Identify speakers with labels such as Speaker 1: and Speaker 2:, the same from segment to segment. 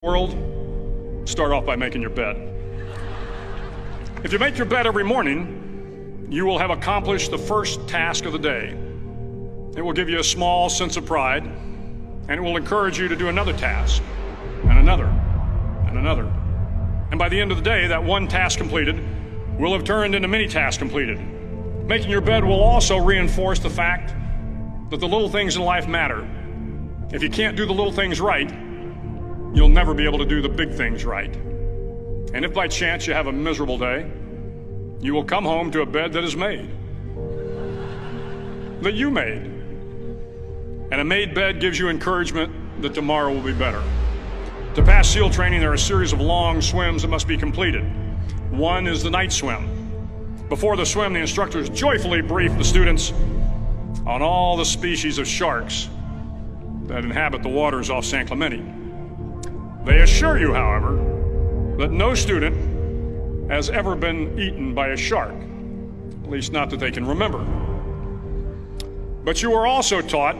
Speaker 1: World, start off by making your bed. If you make your bed every morning, you will have accomplished the first task of the day. It will give you a small sense of pride, and it will encourage you to do another task, and another, and another. And by the end of the day, that one task completed will have turned into many tasks completed. Making your bed will also reinforce the fact that the little things in life matter. If you can't do the little things right, you'll never be able to do the big things right. And if by chance you have a miserable day, you will come home to a bed that is made, that you made. And a made bed gives you encouragement that tomorrow will be better. To pass SEAL training, there are a series of long swims that must be completed. One is the night swim. Before the swim, the instructors joyfully brief the students on all the species of sharks that inhabit the waters off San Clemente. They assure you, however, that no student has ever been eaten by a shark, at least not that they can remember. But you are also taught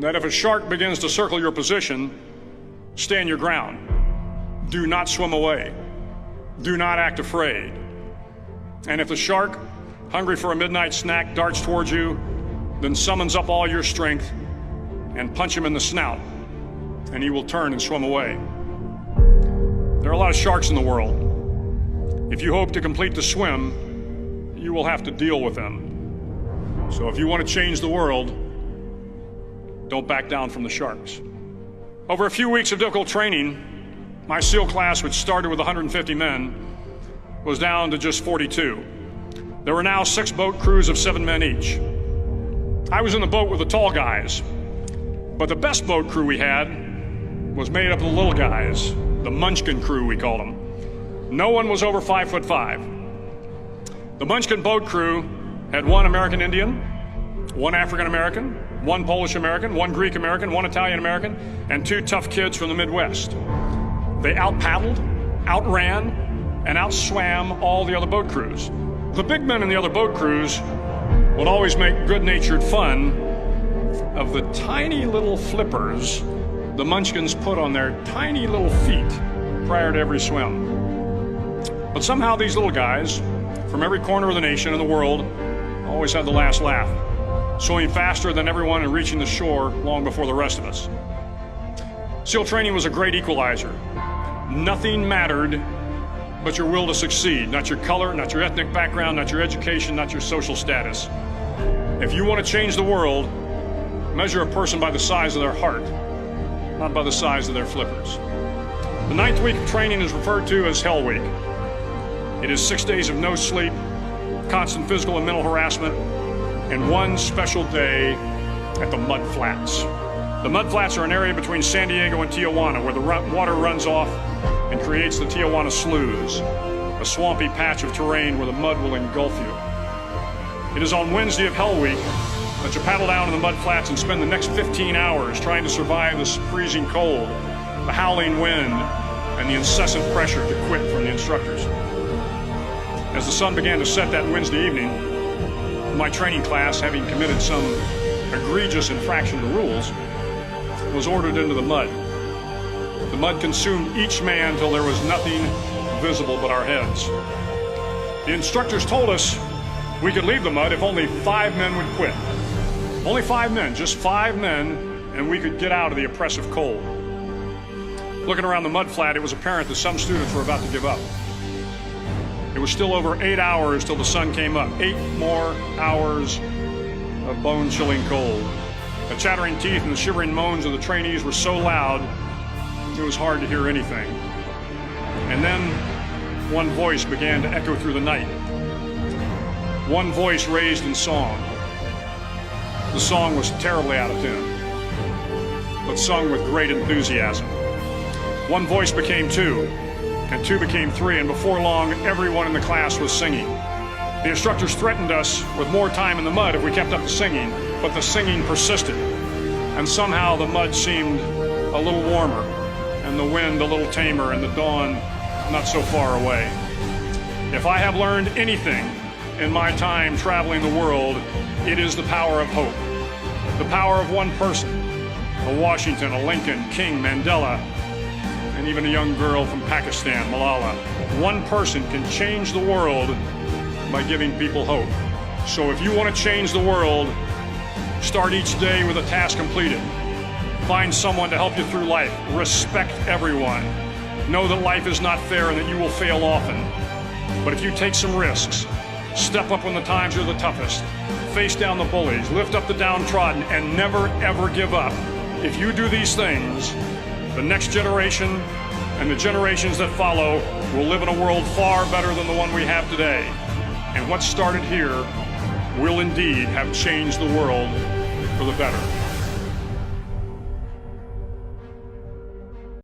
Speaker 1: that if a shark begins to circle your position, stand your ground. Do not swim away. Do not act afraid. And if the shark, hungry for a midnight snack, darts towards you, then summons up all your strength and punch him in the snout, and he will turn and swim away. There are a lot of sharks in the world. If you hope to complete the swim, you will have to deal with them. So if you want to change the world, don't back down from the sharks. Over a few weeks of difficult training, my SEAL class, which started with 150 men, was down to just 42. There were now 6 boat crews of 7 men each. I was in the boat with the tall guys, but the best boat crew we had was made up of the little guys, the Munchkin crew, we called them. No one was over 5'5". The Munchkin boat crew had 1 American Indian, 1 African American, 1 Polish American, 1 Greek American, 1 Italian American, and 2 tough kids from the Midwest. They out-paddled, outran, and outswam all the other boat crews. The big men in the other boat crews would always make good-natured fun of the tiny little flippers the Munchkins put on their tiny little feet prior to every swim. But somehow these little guys from every corner of the nation and the world always had the last laugh, swimming faster than everyone and reaching the shore long before the rest of us. SEAL training was a great equalizer. Nothing mattered but your will to succeed, not your color, not your ethnic background, not your education, not your social status. If you want to change the world, measure a person by the size of their heart, not by the size of their flippers. The 9th week of training is referred to as Hell Week. It is 6 days of no sleep, constant physical and mental harassment, and 1 special day at the Mud Flats. The Mud Flats are an area between San Diego and Tijuana where the water runs off and creates the Tijuana Sloughs, a swampy patch of terrain where the mud will engulf you. It is on Wednesday of Hell Week that you paddle down in the mud flats and spend the next 15 hours trying to survive the freezing cold, the howling wind, and the incessant pressure to quit from the instructors. As the sun began to set that Wednesday evening, my training class, having committed some egregious infraction to the rules, was ordered into the mud. The mud consumed each man till there was nothing visible but our heads. The instructors told us we could leave the mud if only 5 men would quit. Only 5 men, just 5 men, and we could get out of the oppressive cold. Looking around the mud flat, it was apparent that some students were about to give up. It was still over 8 hours till the sun came up. 8 more hours of bone-chilling cold. The chattering teeth and the shivering moans of the trainees were so loud, it was hard to hear anything. And then one voice began to echo through the night. One voice raised in song. The song was terribly out of tune, but sung with great enthusiasm. One voice became 2, and 2 became 3, and before long, everyone in the class was singing. The instructors threatened us with more time in the mud if we kept up the singing, but the singing persisted, and somehow the mud seemed a little warmer, and the wind a little tamer, and the dawn not so far away. If I have learned anything in my time traveling the world, it is the power of hope. The power of one person, a Washington, a Lincoln, King, Mandela, and even a young girl from Pakistan, Malala. One person can change the world by giving people hope. So if you want to change the world, start each day with a task completed. Find someone to help you through life. Respect everyone. Know that life is not fair and that you will fail often. But if you take some risks, step up when the times are the toughest, face down the bullies, lift up the downtrodden, and never ever give up. If you do these things, the next generation and the generations that follow will live in a world far better than the one we have today. And what started here will indeed have changed the world for the better.